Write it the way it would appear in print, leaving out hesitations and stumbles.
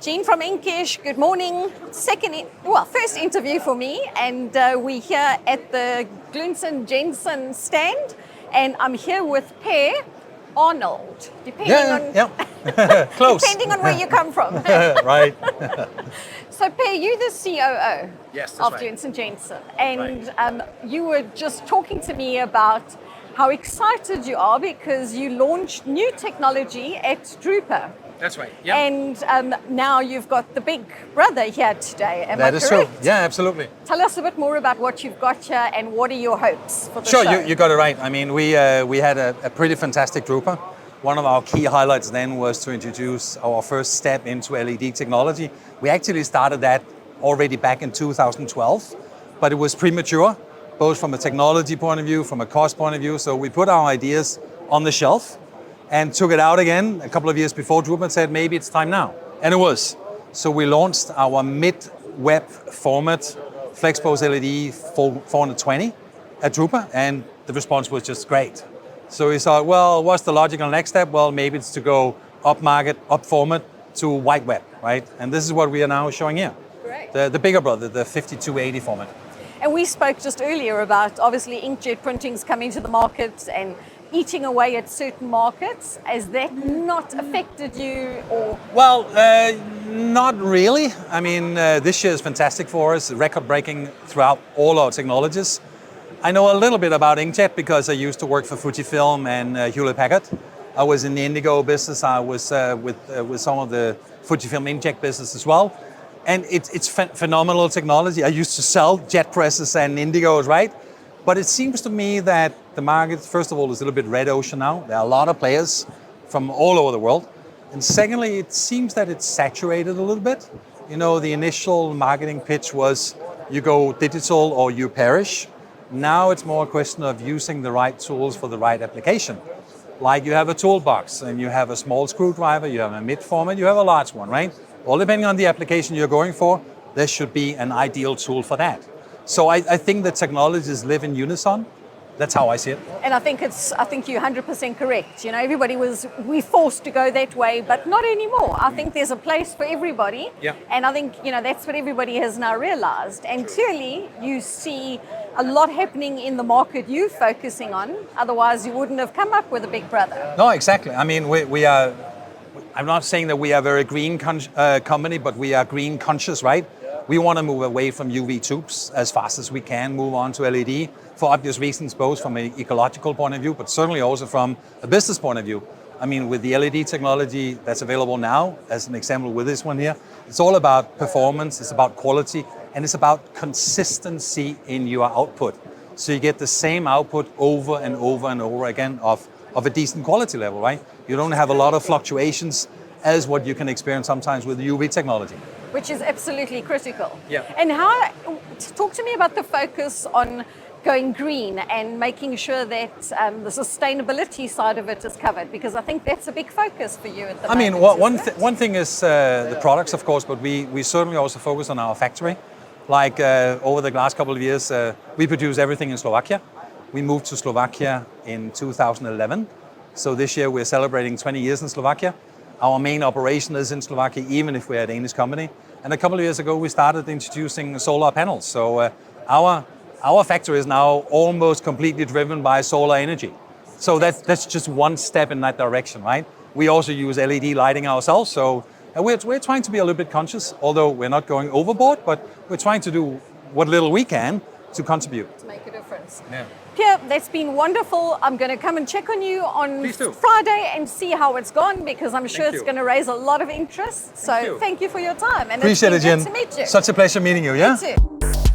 Jean from Inkish, good morning. First interview for me, and we're here at the Glunz Jensen stand, and I'm here with Per Arild, Close. depending on where you come from. Right. So Per, you're the COO of right. Glunz Jensen, and you were just talking to me about how excited you are because you launched new technology at drupa. That's right. Yeah. And now you've got the big brother here today. Am I That is correct? true. Yeah, absolutely. Tell us a bit more about what you've got here and what are your hopes for the Sure, show? you got it right. I mean, we had a pretty fantastic drupa. One of our key highlights then was to introduce our first step into LED technology. We actually started that already back in 2012, but it was premature, both from a technology point of view, from a cost point of view. So we put our ideas on the shelf and took it out again a couple of years before drupa and said, maybe it's time now. And it was. So we launched our mid-web format FlexPose LED 420 at drupa, and the response was just great. So we thought, well, what's the logical next step? Well, maybe it's to go up market, up format to wide web, right? And this is what we are now showing here. Great. The bigger brother, the 5280 format. And we spoke just earlier about obviously inkjet printing's coming to the market and eating away at certain markets. Has that not affected you or? Well, not really. I mean, this year is fantastic for us, record-breaking throughout all our technologies. I know a little bit about inkjet because I used to work for Fujifilm and Hewlett-Packard. I was in the Indigo business. I was with some of the Fujifilm inkjet business as well. And it's phenomenal technology. I used to sell jet presses and Indigos, right? But it seems to me that the market, first of all, is a little bit red ocean now. There are a lot of players from all over the world. And secondly, it seems that it's saturated a little bit. You know, the initial marketing pitch was you go digital or you perish. Now it's more a question of using the right tools for the right application. Like you have a toolbox and you have a small screwdriver, you have a mid format, you have a large one, right? All depending on the application you're going for, there should be an ideal tool for that. So I think the technologies live in unison. That's how I see it. And I think you're 100% correct. You know, we're forced to go that way, but not anymore. I think there's a place for everybody. Yeah. And I think, that's what everybody has now realized. And clearly you see a lot happening in the market you're focusing on. Otherwise you wouldn't have come up with a big brother. No, exactly. I mean, we are, I'm not saying that we are a very green company, but we are green conscious, right? We want to move away from UV tubes as fast as we can, move on to LED for obvious reasons, both from an ecological point of view, but certainly also from a business point of view. I mean, with the LED technology that's available now, as an example with this one here, it's all about performance, it's about quality, and it's about consistency in your output. So you get the same output over and over and over again of a decent quality level, right? You don't have a lot of fluctuations as what you can experience sometimes with UV technology. Which is absolutely critical. Yeah. And talk to me about the focus on going green and making sure that the sustainability side of it is covered, because I think that's a big focus for you at the moment. I mean, one thing is the products, of course, but we certainly also focus on our factory. Like over the last couple of years, we produce everything in Slovakia. We moved to Slovakia in 2011. So this year we're celebrating 20 years in Slovakia. Our main operation is in Slovakia, even if we're a Danish company. And a couple of years ago, we started introducing solar panels. So our factory is now almost completely driven by solar energy. So that's just one step in that direction, right? We also use LED lighting ourselves. So we're trying to be a little bit conscious, although we're not going overboard, but we're trying to do what little we can to contribute. To make a difference. Yeah. Pierre, that's been wonderful. I'm going to come and check on you on Please do. Friday and see how it's gone, because I'm sure it's you. going to raise a lot of interest. So thank you for your time. And Appreciate it, it's been Jen. good to meet you. Such a pleasure meeting you, yeah? You too.